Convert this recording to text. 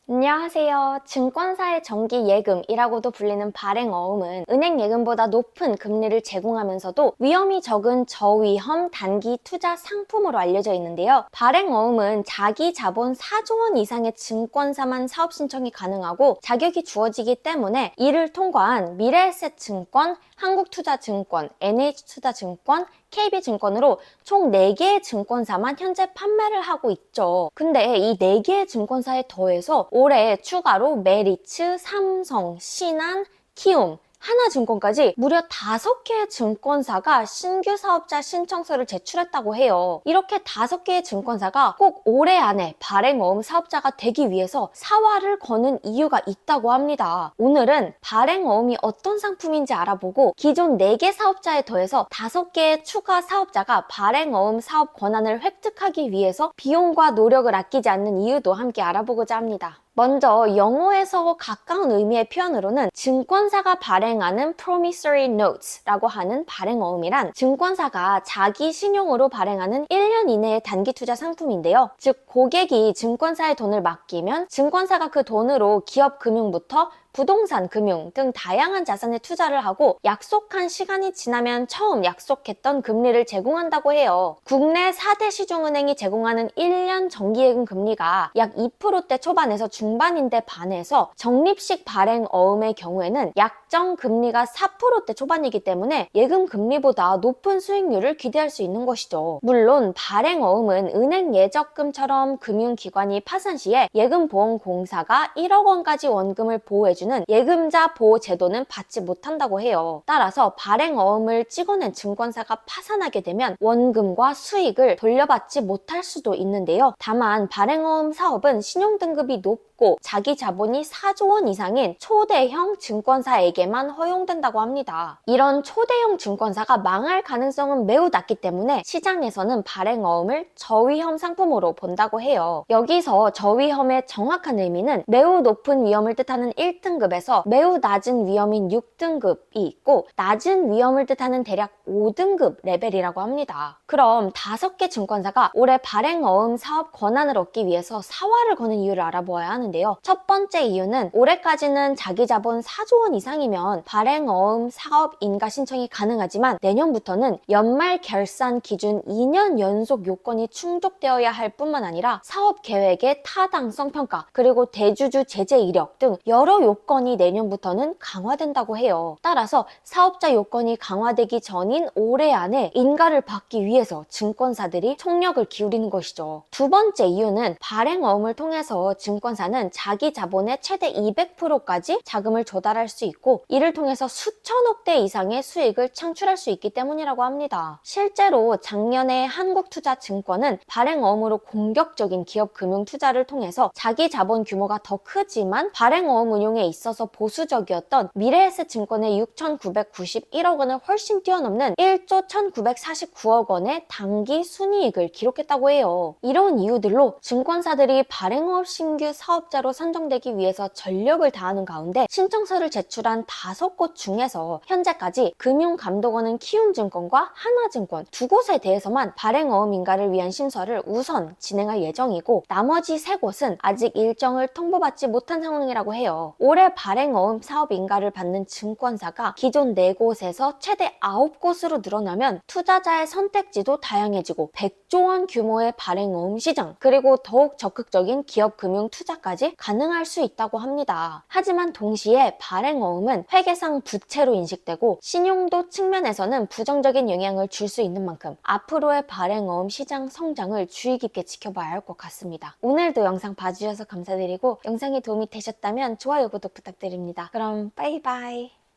안녕하세요. 증권사의 정기 예금이라고도 불리는 발행어음은 은행 예금보다 높은 금리를 제공하면서도 위험이 적은 저위험 단기 투자 상품으로 알려져 있는데요. 발행어음은 자기 자본 4조 원 이상의 증권사만 사업 신청이 가능하고 자격이 주어지기 때문에 이를 통과한 미래에셋증권, 한국투자증권, NH투자증권, KB증권으로 총 4개의 증권사만 현재 판매를 하고 있죠. 근데 이 4개의 증권사에 더해서 올해 추가로 메리츠, 삼성, 신한, 키움, 하나증권까지 무려 5개의 증권사가 신규 사업자 신청서를 제출했다고 해요. 이렇게 5개의 증권사가 꼭 올해 안에 발행어음 사업자가 되기 위해서 사활을 거는 이유가 있다고 합니다. 오늘은 발행어음이 어떤 상품인지 알아보고 기존 4개 사업자에 더해서 5개의 추가 사업자가 발행어음 사업 권한을 획득하기 위해서 비용과 노력을 아끼지 않는 이유도 함께 알아보고자 합니다. 먼저 영어에서 가까운 의미의 표현으로는 증권사가 발행하는 promissory notes라고 하는 발행어음이란 증권사가 자기 신용으로 발행하는 1년 이내의 단기 투자 상품인데요. 즉 고객이 증권사에 돈을 맡기면 증권사가 그 돈으로 기업 금융부터 부동산, 금융 등 다양한 자산에 투자를 하고 약속한 시간이 지나면 처음 약속했던 금리를 제공한다고 해요. 국내 4대 시중은행이 제공하는 1년 정기예금 금리가 약 2%대 초반에서 중반인데 반해서 적립식 발행어음의 경우에는 약정 금리가 4%대 초반이기 때문에 예금 금리보다 높은 수익률을 기대할 수 있는 것이죠. 물론 발행어음은 은행 예적금처럼 금융기관이 파산 시에 예금보험공사가 1억 원까지 원금을 보호해주는 예금자 보호 제도는 받지 못한다고 해요. 따라서 발행어음을 찍어낸 증권사가 파산하게 되면 원금과 수익을 돌려받지 못할 수도 있는데요. 다만 발행어음 사업은 신용등급이 높고 자기 자본이 4조 원 이상인 초대형 증권사에게만 허용된다고 합니다. 이런 초대형 증권사가 망할 가능성은 매우 낮기 때문에 시장에서는 발행어음을 저위험 상품으로 본다고 해요. 여기서 저위험의 정확한 의미는 매우 높은 위험을 뜻하는 1등급에서 매우 낮은 위험인 6등급이 있고 낮은 위험을 뜻하는 대략 5등급 레벨이라고 합니다. 그럼 5개 증권사가 올해 발행어음 사업 권한을 얻기 위해서 사활을 거는 이유를 알아보아야 하는데요. 첫 번째 이유는 올해까지는 자기 자본 4조 원 이상이면 발행어음 사업 인가 신청이 가능하지만 내년부터는 연말 결산 기준 2년 연속 요건이 충족되어야 할 뿐만 아니라 사업 계획의 타당성 평가 그리고 대주주 제재 이력 등 여러 요건이 내년부터는 강화된다고 해요. 따라서 사업자 요건이 강화되기 전인 올해 안에 인가를 받기 위해서 증권사들이 총력을 기울이는 것이죠. 두 번째 이유는 발행어음을 통해서 증권사는 자기 자본의 최대 200%까지 자금을 조달할 수 있고 이를 통해서 수천억 대 이상의 수익을 창출할 수 있기 때문이라고 합니다. 실제로 작년에 한국투자증권은 발행어음으로 공격적인 기업 금융 투자를 통해서 자기 자본 규모가 더 크지만 발행어음 운용에 있어서 보수적이었던 미래에셋증권의 6,991억 원을 훨씬 뛰어넘는 1조 1,949억 원의 단기 순이익을 기록했다고 해요. 이런 이유들로 증권사들이 발행어음 신규 사업자로 선정되기 위해서 전력을 다하는 가운데 신청서를 제출한 5곳 중에서 현재까지 금융감독원은 키움증권과 하나증권 두 곳에 대해서만 발행어음 인가를 위한 심사를 우선 진행할 예정이고 나머지 3곳은 아직 일정을 통보받지 못한 상황이라고 해요. 올해 발행어음 사업 인가를 받는 증권사가 기존 4곳에서 최대 9곳으로 늘어나면 투자자의 선택지도 다양해지고 100조 원 규모의 발행어음 시장 그리고 더욱 적극적인 기업 금융 투자까지 가능할 수 있다고 합니다. 하지만 동시에 발행어음은 회계상 부채로 인식되고 신용도 측면에서는 부정적인 영향을 줄 수 있는 만큼 앞으로의 발행어음 시장 성장을 주의 깊게 지켜봐야 할 것 같습니다. 오늘도 영상 봐주셔서 감사드리고 영상이 도움이 되셨다면 좋아요, 구독 부탁드립니다. 그럼 빠이빠이.